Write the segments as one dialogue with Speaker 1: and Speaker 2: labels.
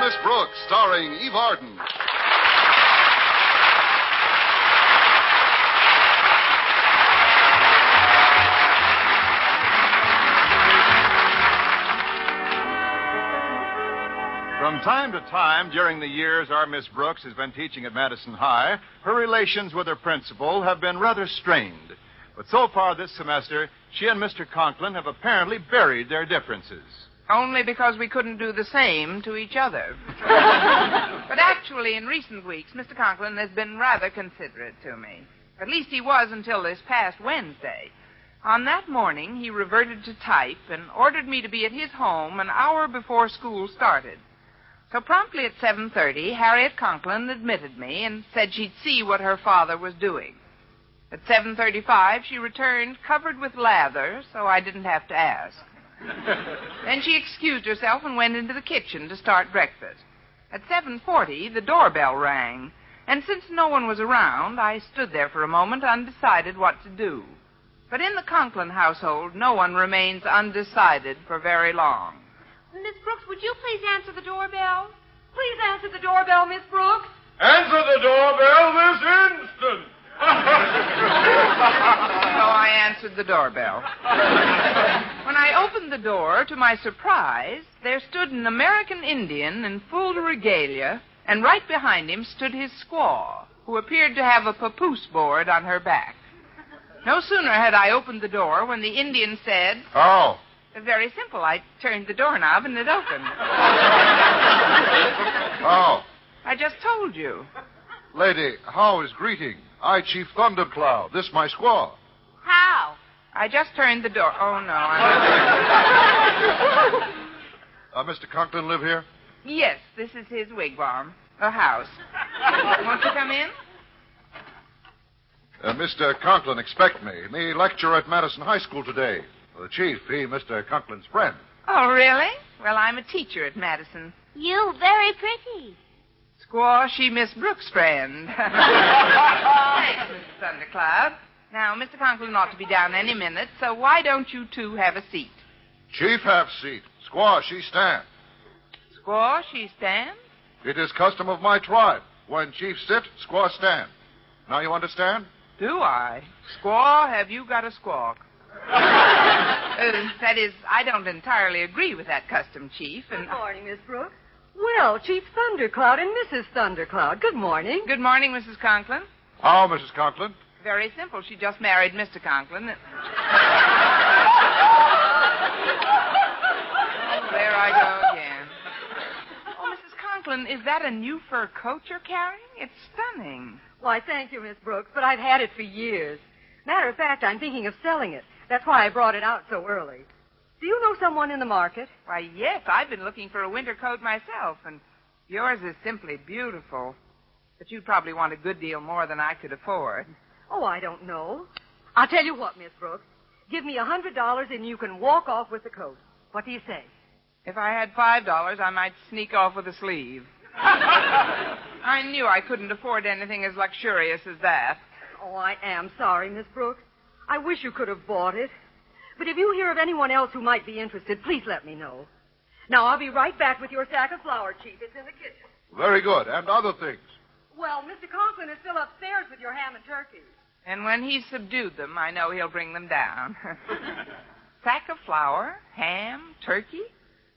Speaker 1: Miss Brooks, starring Eve Arden. From time to time during the years our Miss Brooks has been teaching at Madison High, her relations with her principal have been rather strained. But so far this semester, she and Mr. Conklin have apparently buried their differences.
Speaker 2: Only because we couldn't do the same to each other. But actually, in recent weeks, Mr. Conklin has been rather considerate to me. At least he was until this past Wednesday. On that morning, he reverted to type and ordered me to be at his home an hour before school started. So promptly at 7:30, Harriet Conklin admitted me and said she'd see what her father was doing. At 7:35, she returned covered with lather, so I didn't have to ask. Then she excused herself and went into the kitchen to start breakfast. At 7:40, the doorbell rang, and since no one was around, I stood there for a moment undecided what to do. But in the Conklin household, no one remains undecided for very long.
Speaker 3: Miss Brooks, would you please answer the doorbell? Please answer the doorbell, Miss Brooks.
Speaker 4: Answer the doorbell this instant.
Speaker 2: So I answered the doorbell. When I opened the door, to my surprise, there stood an American Indian in full regalia, and right behind him stood his squaw, who appeared to have a papoose board on her back. No sooner had I opened the door when the Indian said...
Speaker 1: Oh.
Speaker 2: Very simple. I turned the doorknob and it opened.
Speaker 1: Oh.
Speaker 2: I just told you.
Speaker 1: Lady, how is greeting? I, Chief Thundercloud. This my squaw.
Speaker 3: How?
Speaker 2: I just turned the door. Oh, no.
Speaker 1: Mr. Conklin live here?
Speaker 2: Yes, this is his wigwam. A house. Won't you come in?
Speaker 1: Mr. Conklin expect me. Me lecture at Madison High School today. The chief, he Mr. Conklin's friend.
Speaker 2: Oh, really? Well, I'm a teacher at Madison.
Speaker 3: You very pretty.
Speaker 2: Squaw, she Miss Brooks' friend. Thanks, Mr. Thundercloud. Now, Mr. Conklin ought to be down any minute, so why don't you two have a seat?
Speaker 1: Chief have seat. Squaw, she stand.
Speaker 2: Squaw, she stand?
Speaker 1: It is custom of my tribe. When chief sit, squaw stand. Now you understand?
Speaker 2: Do I? Squaw, have you got a squawk? That is, I don't entirely agree with that custom, Chief.
Speaker 5: Good morning, Miss Brooks. Well, Chief Thundercloud and Mrs. Thundercloud. Good morning.
Speaker 2: Good morning, Mrs. Conklin.
Speaker 1: How, Mrs. Conklin?
Speaker 2: Very simple. She just married Mr. Conklin. Oh, there I go again. Oh, Mrs. Conklin, is that a new fur coat you're carrying? It's stunning.
Speaker 5: Why, thank you, Miss Brooks, but I've had it for years. Matter of fact, I'm thinking of selling it. That's why I brought it out so early. Do you know someone in the market?
Speaker 2: Why, yes, I've been looking for a winter coat myself, and yours is simply beautiful. But you'd probably want a good deal more than I could afford.
Speaker 5: Oh, I don't know. I'll tell you what, Miss Brooks. Give me $100 and you can walk off with the coat. What do you say?
Speaker 2: If I had $5, I might sneak off with a sleeve. I knew I couldn't afford anything as luxurious as that.
Speaker 5: Oh, I am sorry, Miss Brooks. I wish you could have bought it. But if you hear of anyone else who might be interested, please let me know. Now, I'll be right back with your sack of flour, Chief. It's in the kitchen.
Speaker 1: Very good. And other things.
Speaker 5: Well, Mr. Conklin is still upstairs with your ham and turkey.
Speaker 2: And when he's subdued them, I know he'll bring them down. Sack of flour, ham, turkey?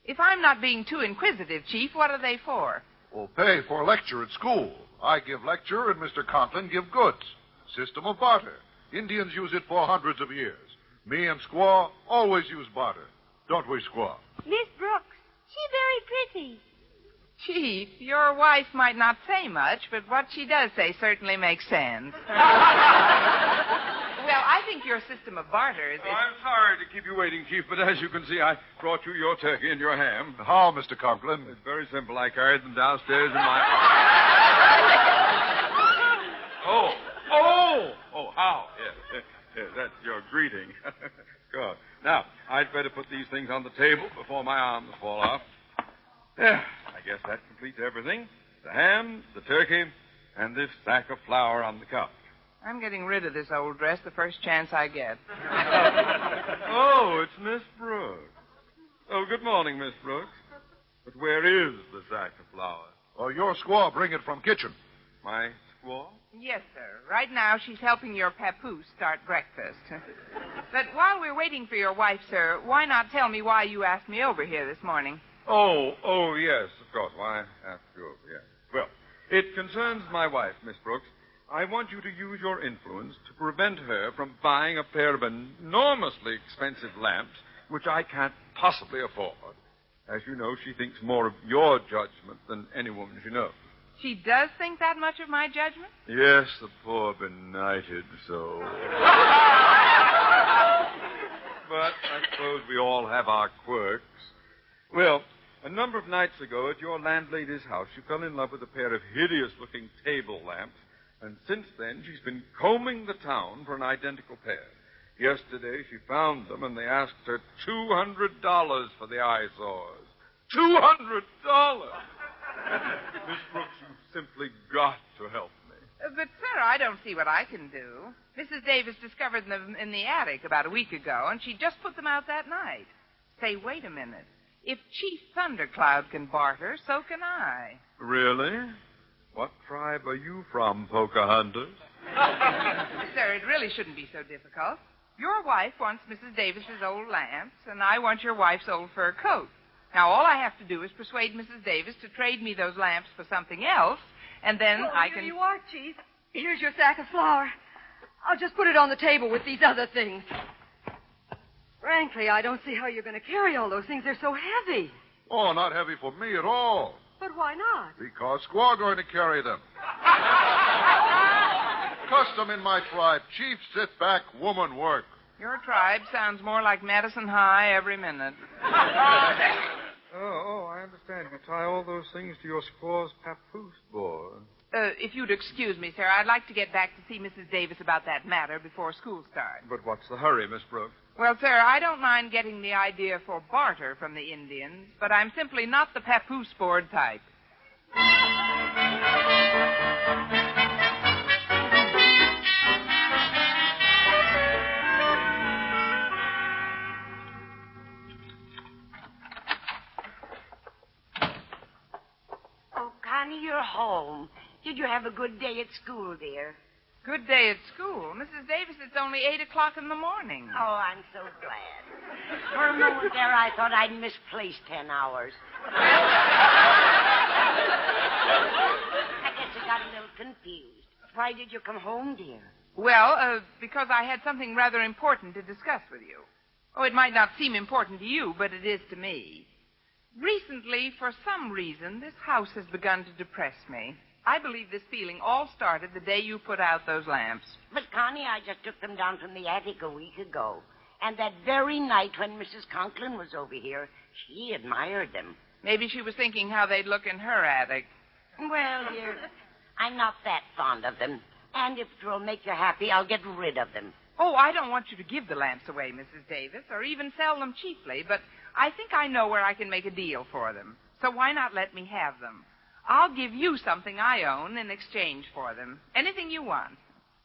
Speaker 2: If I'm not being too inquisitive, Chief, what are they for?
Speaker 1: Well, pay for lecture at school. I give lecture and Mr. Conklin give goods. System of barter. Indians use it for hundreds of years. Me and Squaw always use barter. Don't we, Squaw?
Speaker 3: Miss Brooks, she very pretty.
Speaker 2: Chief, your wife might not say much, but what she does say certainly makes sense. Well, I think your system of barter is...
Speaker 4: I'm sorry to keep you waiting, Chief, but as you can see, I brought you your turkey and your ham.
Speaker 1: How, Mr. Conklin?
Speaker 4: It's very simple. I carried them downstairs in my... Oh, how? Yes, that's your greeting. Good. Now, I'd better put these things on the table before my arms fall off. Yeah, I guess that completes everything. The ham, the turkey, and this sack of flour on the couch.
Speaker 2: I'm getting rid of this old dress the first chance I get.
Speaker 4: Oh, it's Miss Brooks. Oh, good morning, Miss Brooks. But where is the sack of flour?
Speaker 6: Or your squaw bring it from kitchen.
Speaker 4: My squaw?
Speaker 2: Yes, sir. Right now, she's helping your papoose start breakfast. But while we're waiting for your wife, sir, why not tell me why you asked me over here this morning?
Speaker 4: Oh, yes, of course. Why ask you over here? Well, it concerns my wife, Miss Brooks. I want you to use your influence to prevent her from buying a pair of enormously expensive lamps, which I can't possibly afford. As you know, she thinks more of your judgment than any woman she knows.
Speaker 2: She does think that much of my judgment?
Speaker 4: Yes, the poor benighted soul. But I suppose we all have our quirks. Well, a number of nights ago at your landlady's house, she fell in love with a pair of hideous-looking table lamps, and since then she's been combing the town for an identical pair. Yesterday she found them, and they asked her $200 for the eyesores. $200! Miss Brooks, you've simply got to help me.
Speaker 2: But, sir, I don't see what I can do. Mrs. Davis discovered them in the attic about a week ago, and she just put them out that night. Say, wait a minute. If Chief Thundercloud can barter, so can I.
Speaker 4: Really? What tribe are you from, Pocahontas?
Speaker 2: Sir, it really shouldn't be so difficult. Your wife wants Mrs. Davis's old lamps, and I want your wife's old fur coat. Now, all I have to do is persuade Mrs. Davis to trade me those lamps for something else, and then I can...
Speaker 5: Here you are, Chief. Here's your sack of flour. I'll just put it on the table with these other things. Frankly, I don't see how you're going to carry all those things. They're so heavy.
Speaker 6: Oh, not heavy for me at all.
Speaker 5: But why not?
Speaker 6: Because squaw going to carry them. Custom in my tribe. Chief, sit back, woman work.
Speaker 2: Your tribe sounds more like Madison High every minute.
Speaker 4: Oh, I understand. You tie all those things to your squaw's papoose board.
Speaker 2: If you'd excuse me, sir, I'd like to get back to see Mrs. Davis about that matter before school starts.
Speaker 4: But what's the hurry, Miss Brooks?
Speaker 2: Well, sir, I don't mind getting the idea for barter from the Indians, but I'm simply not the papoose board type.
Speaker 7: You're home. Did you have a good day at school, dear?
Speaker 2: Good day at school. Mrs. Davis, it's only 8 o'clock in the morning.
Speaker 7: Oh, I'm so glad. For a moment there, I thought I'd misplaced 10 hours. I guess I got a little confused. Why did you come home, dear?
Speaker 2: Well, because I had something rather important to discuss with you. Oh, it might not seem important to you, but it is to me. Recently, for some reason, this house has begun to depress me. I believe this feeling all started the day you put out those lamps.
Speaker 7: But, Connie, I just took them down from the attic a week ago. And that very night when Mrs. Conklin was over here, she admired them.
Speaker 2: Maybe she was thinking how they'd look in her attic.
Speaker 7: Well, dear, I'm not that fond of them. And if it will make you happy, I'll get rid of them.
Speaker 2: Oh, I don't want you to give the lamps away, Mrs. Davis, or even sell them cheaply, but I think I know where I can make a deal for them. So why not let me have them? I'll give you something I own in exchange for them. Anything you want.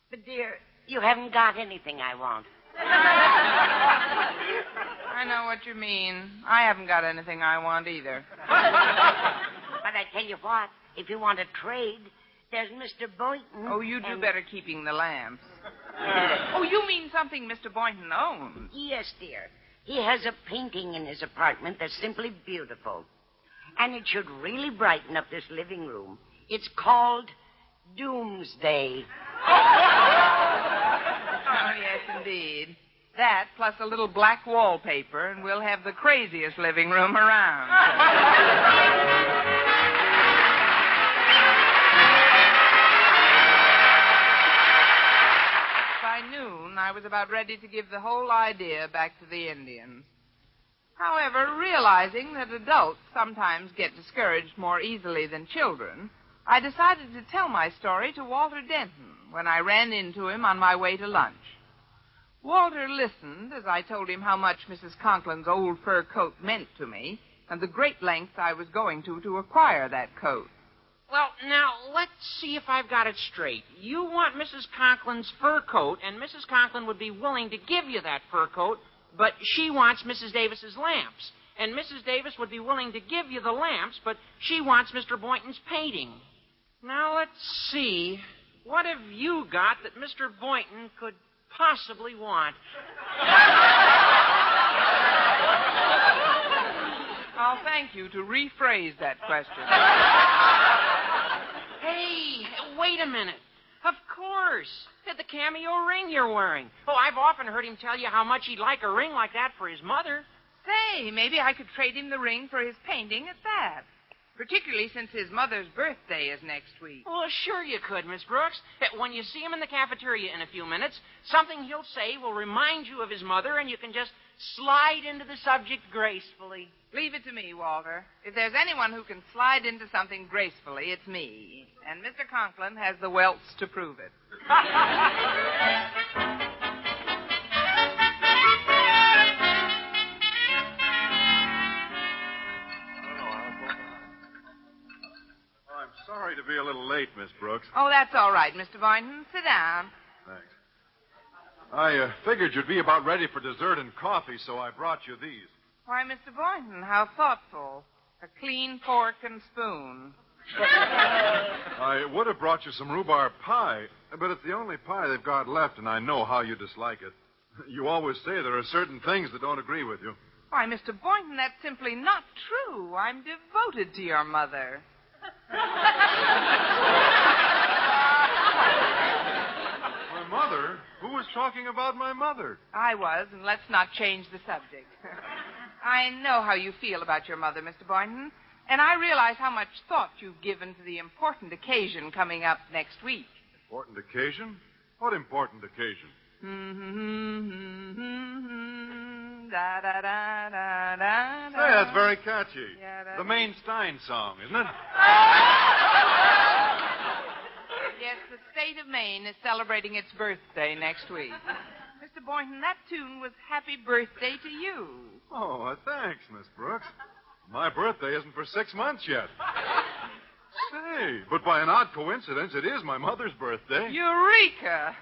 Speaker 7: But, dear, you haven't got anything I want.
Speaker 2: I know what you mean. I haven't got anything I want either.
Speaker 7: But I tell you what, if you want to trade, there's Mr. Boynton.
Speaker 2: Oh, you do better keeping the lamps. Oh, you mean something Mr. Boynton owns?
Speaker 7: Yes, dear. He has a painting in his apartment that's simply beautiful. And it should really brighten up this living room. It's called Doomsday.
Speaker 2: Oh, yes, indeed. That, plus a little black wallpaper, and we'll have the craziest living room around. By noon, I was about ready to give the whole idea back to the Indians. However, realizing that adults sometimes get discouraged more easily than children, I decided to tell my story to Walter Denton when I ran into him on my way to lunch. Walter listened as I told him how much Mrs. Conklin's old fur coat meant to me and the great lengths I was going to acquire that coat.
Speaker 8: Well, now, let's see if I've got it straight. You want Mrs. Conklin's fur coat, and Mrs. Conklin would be willing to give you that fur coat, but she wants Mrs. Davis's lamps. and Mrs. Davis would be willing to give you the lamps, but she wants Mr. Boynton's painting. Now, let's see. What have you got that Mr. Boynton could possibly want?
Speaker 2: I'll thank you to rephrase that question.
Speaker 8: Hey, wait a minute. Of course. The cameo ring you're wearing. Oh, I've often heard him tell you how much he'd like a ring like that for his mother.
Speaker 2: Say, maybe I could trade him the ring for his painting at that. Particularly since his mother's birthday is next week.
Speaker 8: Well, sure you could, Miss Brooks. When you see him in the cafeteria in a few minutes, something he'll say will remind you of his mother, and you can just slide into the subject gracefully.
Speaker 2: Leave it to me, Walter. If there's anyone who can slide into something gracefully, it's me. And Mr. Conklin has the welts to prove it.
Speaker 1: Sorry to be a little late, Miss Brooks.
Speaker 2: Oh, that's all right, Mr. Boynton. Sit down.
Speaker 1: Thanks. I figured you'd be about ready for dessert and coffee, so I brought you these.
Speaker 2: Why, Mr. Boynton, how thoughtful. A clean fork and spoon.
Speaker 1: I would have brought you some rhubarb pie, but it's the only pie they've got left, and I know how you dislike it. You always say there are certain things that don't agree with you.
Speaker 2: Why, Mr. Boynton, that's simply not true. I'm devoted to your mother.
Speaker 1: My mother? Who was talking about my mother?
Speaker 2: I was, and let's not change the subject. I know how you feel about your mother, Mr. Boynton, and I realize how much thought you've given to the important occasion coming up next week.
Speaker 1: Important occasion? What important occasion?
Speaker 2: Da, da, da, da, da,
Speaker 1: Say, that's very catchy.
Speaker 2: Yeah,
Speaker 1: The Maine Stein song, isn't it?
Speaker 2: Yes, the state of Maine is celebrating its birthday next week. Mr. Boynton, that tune was Happy Birthday to You.
Speaker 1: Oh, thanks, Miss Brooks. My birthday isn't for 6 months yet. Say, but by an odd coincidence, it is my mother's birthday.
Speaker 2: Eureka!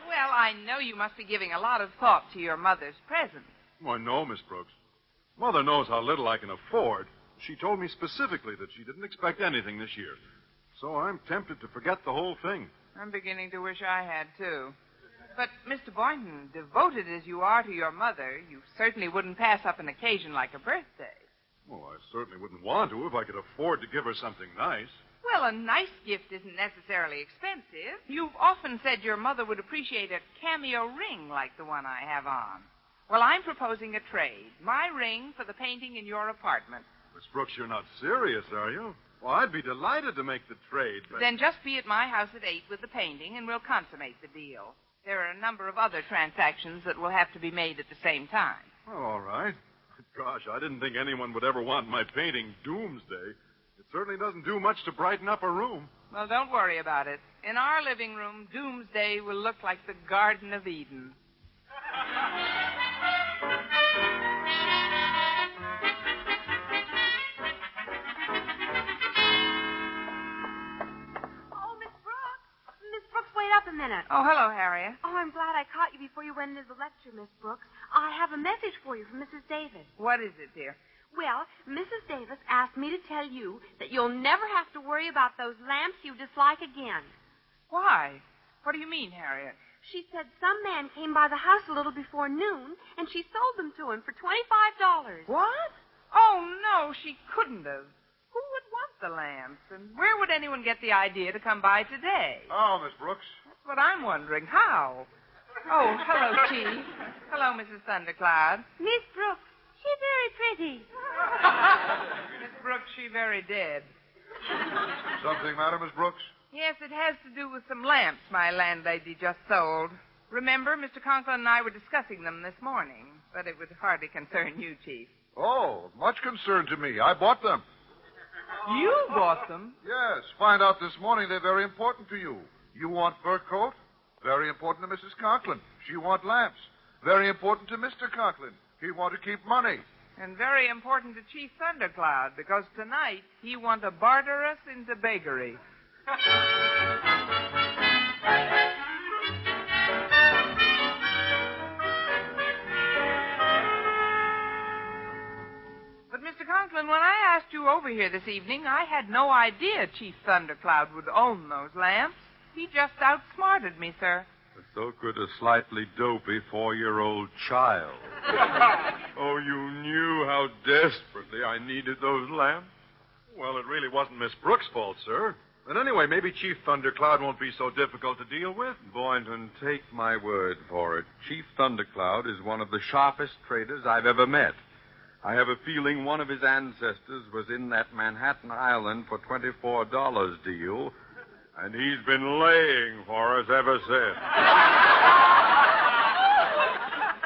Speaker 2: Well, I know you must be giving a lot of thought to your mother's present.
Speaker 1: Why, no, Miss Brooks. Mother knows how little I can afford. She told me specifically that she didn't expect anything this year. So I'm tempted to forget the whole thing.
Speaker 2: I'm beginning to wish I had, too. But, Mr. Boynton, devoted as you are to your mother, you certainly wouldn't pass up an occasion like a birthday.
Speaker 1: Well, I certainly wouldn't want to if I could afford to give her something nice.
Speaker 2: Well, a nice gift isn't necessarily expensive. You've often said your mother would appreciate a cameo ring like the one I have on. Well, I'm proposing a trade. My ring for the painting in your apartment.
Speaker 1: Miss Brooks, you're not serious, are you? Well, I'd be delighted to make the trade, but...
Speaker 2: Then just be at my house at 8 with the painting, and we'll consummate the deal. There are a number of other transactions that will have to be made at the same time.
Speaker 1: Well, all right. Gosh, I didn't think anyone would ever want my painting Doomsday. It certainly doesn't do much to brighten up a room.
Speaker 2: Well, don't worry about it. In our living room, Doomsday will look like the Garden of Eden.
Speaker 3: Oh, Miss Brooks. Miss Brooks, wait up a minute.
Speaker 2: Oh, hello, Harriet.
Speaker 3: Oh, I'm glad I caught you before you went into the lecture, Miss Brooks. I have a message for you from Mrs. Davis.
Speaker 2: What is it, dear?
Speaker 3: Well, Mrs. Davis asked me to tell you that you'll never have to worry about those lamps you dislike again.
Speaker 2: Why? What do you mean, Harriet?
Speaker 3: She said some man came by the house a little before noon, and she sold them to him for $25.
Speaker 2: What? Oh, no, she couldn't have. Who would want the lamps? And where would anyone get the idea to come by today?
Speaker 6: Oh, Miss Brooks.
Speaker 2: That's what I'm wondering. How? Oh, hello, Chief. Hello, Mrs. Thundercloud.
Speaker 3: Miss Brooks, she's very pretty.
Speaker 2: Miss Brooks, she very dead.
Speaker 6: Something matter, Miss Brooks?
Speaker 2: Yes, it has to do with some lamps my landlady just sold. Remember, Mr. Conklin and I were discussing them this morning, but it would hardly concern you, Chief.
Speaker 6: Oh, much concern to me. I bought them.
Speaker 2: You bought them?
Speaker 6: Yes. Find out this morning they're very important to you. You want fur coat? Very important to Mrs. Conklin. She want lamps. Very important to Mr. Conklin. He want to keep money.
Speaker 2: And very important to Chief Thundercloud, because tonight he want to barter us into beggary. you over here this evening, I had no idea Chief Thundercloud would own those lamps. He just outsmarted me, sir.
Speaker 4: So could a slightly dopey 4-year-old child. Oh, you knew how desperately I needed those lamps?
Speaker 9: Well, it really wasn't Miss Brooks' fault, sir. But anyway, maybe Chief Thundercloud won't be so difficult to deal with.
Speaker 4: Boynton, take my word for it. Chief Thundercloud is one of the sharpest traders I've ever met. I have a feeling one of his ancestors was in that Manhattan Island for $24 deal, and he's been laying for us ever since.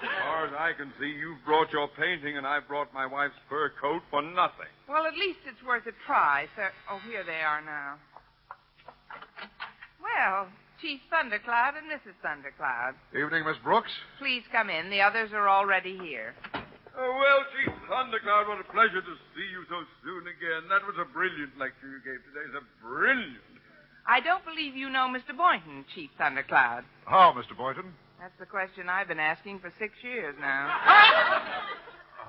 Speaker 4: As far as I can see, you've brought your painting, and I've brought my wife's fur coat for nothing.
Speaker 2: Well, at least it's worth a try, sir. Oh, here they are now. Well, Chief Thundercloud and Mrs. Thundercloud.
Speaker 6: Evening, Miss Brooks.
Speaker 2: Please come in. The others are already here.
Speaker 4: Oh, well, Chief Thundercloud, what a pleasure to see you so soon again. That was a brilliant lecture you gave today. It's a brilliant.
Speaker 2: I don't believe you know Mr. Boynton, Chief Thundercloud.
Speaker 6: How, Mr. Boynton?
Speaker 2: That's the question I've been asking for 6 years now.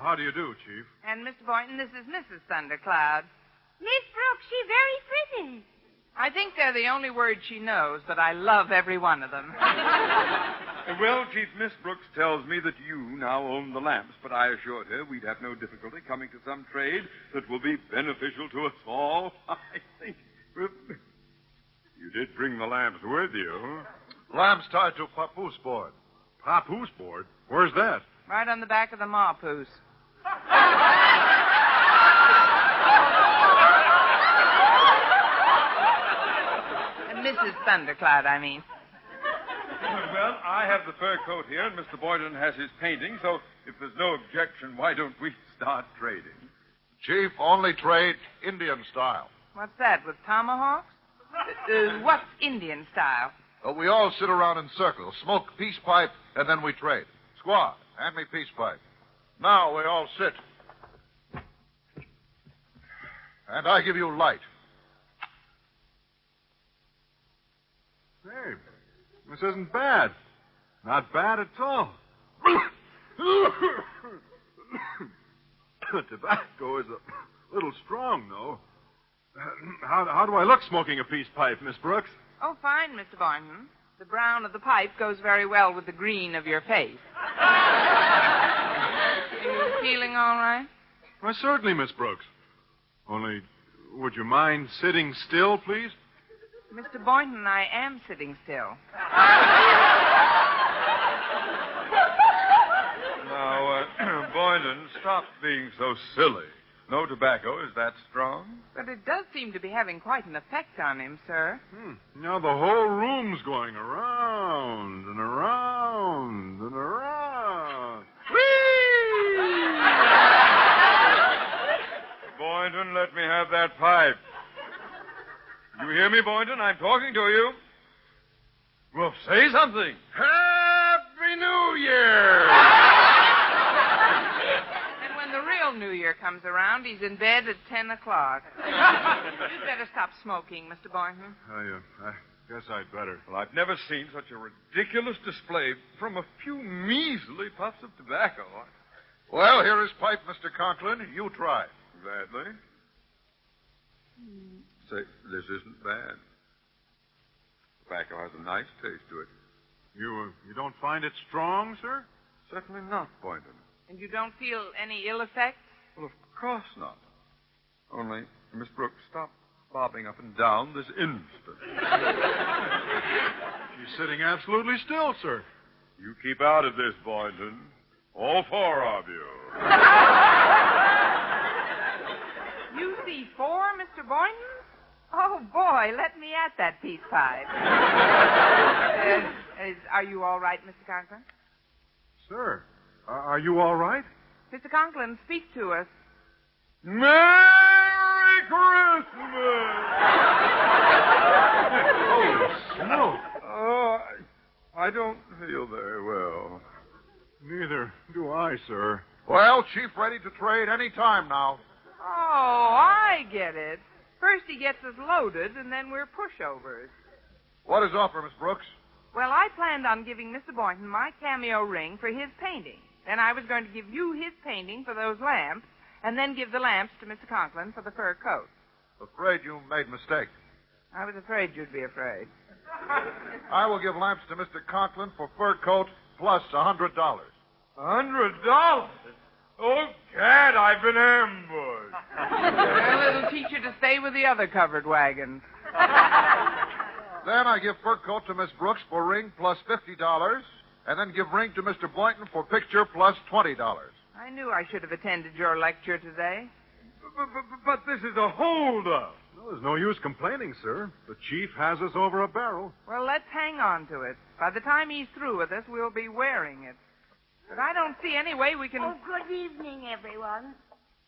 Speaker 9: How do you do, Chief?
Speaker 2: And, Mr. Boynton, this is Mrs. Thundercloud.
Speaker 3: Miss Brooks, she's very pretty.
Speaker 2: I think they're the only words she knows, but I love every one of them.
Speaker 4: Well, Chief, Miss Brooks tells me that you now own the lamps, but I assured her we'd have no difficulty coming to some trade that will be beneficial to us all. I think... Well, you did bring the lamps with you, huh?
Speaker 6: Lamps tied to a papoose board.
Speaker 9: Papoose board? Where's that?
Speaker 2: Right on the back of the mapoose. Mrs. Thundercloud, I mean.
Speaker 4: Well, I have the fur coat here, and Mr. Boynton has his painting, so if there's no objection, why don't we start trading?
Speaker 6: Chief, only trade Indian style.
Speaker 2: What's that, with tomahawks? What's Indian style?
Speaker 6: We all sit around in circles, smoke peace pipe, and then we trade. Squaw, hand me peace pipe. Now we all sit. And I give you light.
Speaker 9: Hey, this isn't bad. Not bad at all. The tobacco is a little strong, though. How do I look smoking a peace pipe, Miss Brooks?
Speaker 2: Oh, fine, Mr. Boynton. The brown of the pipe goes very well with the green of your face. Are you feeling all right?
Speaker 9: Why, certainly, Miss Brooks. Only, would you mind sitting still, please?
Speaker 2: Mr. Boynton, I am sitting still.
Speaker 4: Now, Boynton, stop being so silly. No tobacco is that strong.
Speaker 2: But it does seem to be having quite an effect on him, sir.
Speaker 9: Now the whole room's going around and around and around.
Speaker 4: Whee! Boynton, let me have that pipe. You hear me, Boynton? I'm talking to you. Well, say something. Happy New Year!
Speaker 2: And when the real New Year comes around, he's in bed at 10 o'clock. You'd better stop smoking, Mr. Boynton.
Speaker 9: I guess I'd better.
Speaker 4: Well, I've never seen such a ridiculous display from a few measly puffs of tobacco.
Speaker 6: Well, here is pipe, Mr. Conklin. You try.
Speaker 4: Badly? Say, this isn't bad. Tobacco has a nice taste to it.
Speaker 9: You don't find it strong, sir?
Speaker 4: Certainly not, Boynton.
Speaker 2: And you don't feel any ill effects?
Speaker 4: Well, of course not. Only, Miss Brooks, stop bobbing up and down this instant.
Speaker 9: She's sitting absolutely still, sir.
Speaker 4: You keep out of this, Boynton. All four of you.
Speaker 2: You see 4, Mr. Boynton? Oh, boy, let me at that peace pipe. Are you all right, Mr. Conklin?
Speaker 9: Sir, are you all right?
Speaker 2: Mr. Conklin, speak to us.
Speaker 4: Merry Christmas!
Speaker 9: Holy smoke.
Speaker 4: Oh, I don't feel very well.
Speaker 9: Neither do I, sir.
Speaker 6: Well, Chief, ready to trade any time now.
Speaker 2: Oh, I get it. First he gets us loaded, and then we're pushovers.
Speaker 6: What is offer, Miss Brooks?
Speaker 2: Well, I planned on giving Mr. Boynton my cameo ring for his painting. Then I was going to give you his painting for those lamps, and then give the lamps to Mr. Conklin for the fur coat.
Speaker 6: Afraid you made a mistake.
Speaker 2: I was afraid you'd be afraid.
Speaker 6: I will give lamps to Mr. Conklin for fur coat plus $100.
Speaker 4: $100? Oh, Gad, I've been ambushed.
Speaker 2: Well, it'll teach you to stay with the other covered wagons.
Speaker 6: Then I give fur coat to Miss Brooks for ring plus $50, and then give ring to Mr. Boynton for picture plus $20.
Speaker 2: I knew I should have attended your lecture today.
Speaker 4: But this is a holdup.
Speaker 9: Well, there's no use complaining, sir. The chief has us over a barrel.
Speaker 2: Well, let's hang on to it. By the time he's through with us, we'll be wearing it. But I don't see any way we can...
Speaker 7: Oh, good evening, everyone.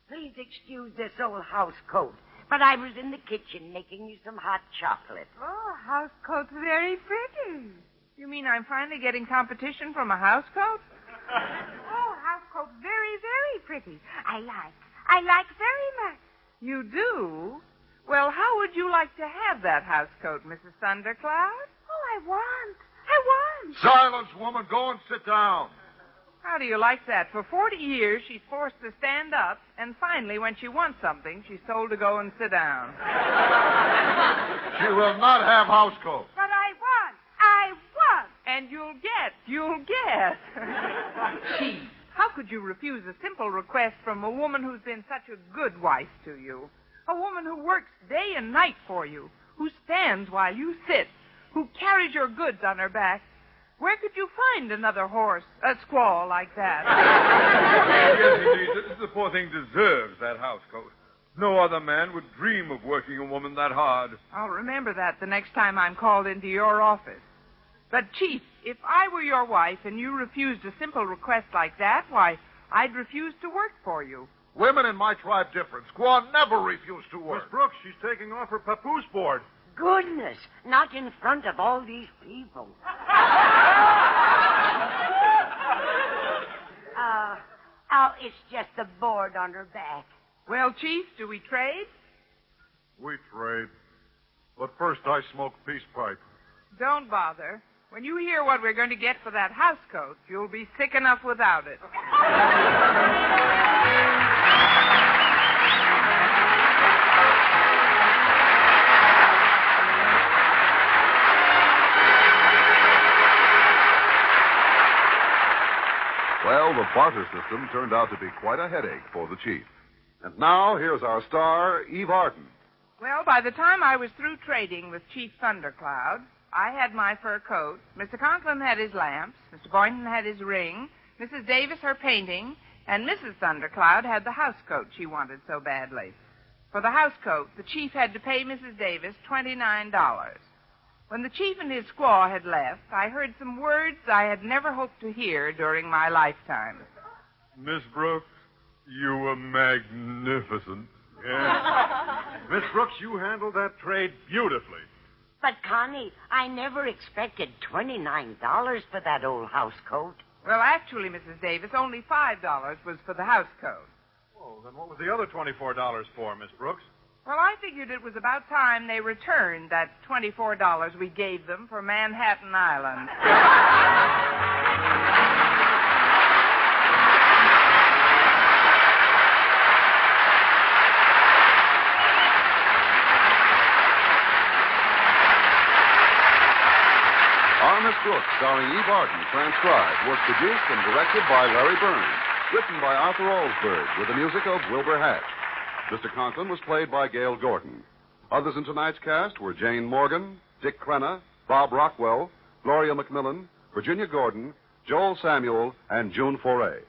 Speaker 7: Please excuse this old house coat, but I was in the kitchen making you some hot chocolate.
Speaker 3: Oh, house coat's very pretty.
Speaker 2: You mean I'm finally getting competition from a house coat?
Speaker 3: Oh, house coat's very, very pretty. I like very much.
Speaker 2: You do? Well, how would you like to have that house coat, Mrs. Thundercloud?
Speaker 3: Oh, I want.
Speaker 6: Silence, woman. Go and sit down.
Speaker 2: How do you like that? For 40 years, she's forced to stand up, and finally, when she wants something, she's told to go and sit down.
Speaker 6: She will not have house coat.
Speaker 3: But I want.
Speaker 2: And you'll get. Chief, how could you refuse a simple request from a woman who's been such a good wife to you? A woman who works day and night for you, who stands while you sit, who carries your goods on her back. Where could you find another squaw like that?
Speaker 4: Yes, indeed. The poor thing deserves that house coat. No other man would dream of working a woman that hard.
Speaker 2: I'll remember that the next time I'm called into your office. But, Chief, if I were your wife and you refused a simple request like that, why, I'd refuse to work for you.
Speaker 6: Women in my tribe different. Squaw never refuse to work.
Speaker 9: Miss Brooks, she's taking off her papoose board.
Speaker 7: Goodness, not in front of all these people. It's just the board on her back.
Speaker 2: Well, Chief, do we trade?
Speaker 6: We trade. But first I smoke peace pipe.
Speaker 2: Don't bother. When you hear what we're going to get for that house coat, you'll be sick enough without it.
Speaker 10: Well, the barter system turned out to be quite a headache for the chief. And now, here's our star, Eve Arden.
Speaker 2: Well, by the time I was through trading with Chief Thundercloud, I had my fur coat, Mr. Conklin had his lamps, Mr. Boynton had his ring, Mrs. Davis her painting, and Mrs. Thundercloud had the house coat she wanted so badly. For the house coat, the chief had to pay Mrs. Davis $29. When the chief and his squaw had left, I heard some words I had never hoped to hear during my lifetime.
Speaker 9: Miss Brooks, you were magnificent. Yes. Miss Brooks, you handled that trade beautifully.
Speaker 7: But, Connie, I never expected $29 for that old house coat.
Speaker 2: Well, actually, Mrs. Davis, only $5 was for the house coat.
Speaker 9: Oh, then what was the other $24 for, Miss Brooks?
Speaker 2: Well, I figured it was about time they returned that $24 we gave them for Manhattan Island.
Speaker 10: Our Miss Brooks, starring Eve Arden, transcribed, was produced and directed by Larry Burns. Written by Arthur Olsberg, with the music of Wilbur Hatch. Mr. Conklin was played by Gail Gordon. Others in tonight's cast were Jane Morgan, Dick Crenna, Bob Rockwell, Gloria McMillan, Virginia Gordon, Joel Samuel, and June Foray.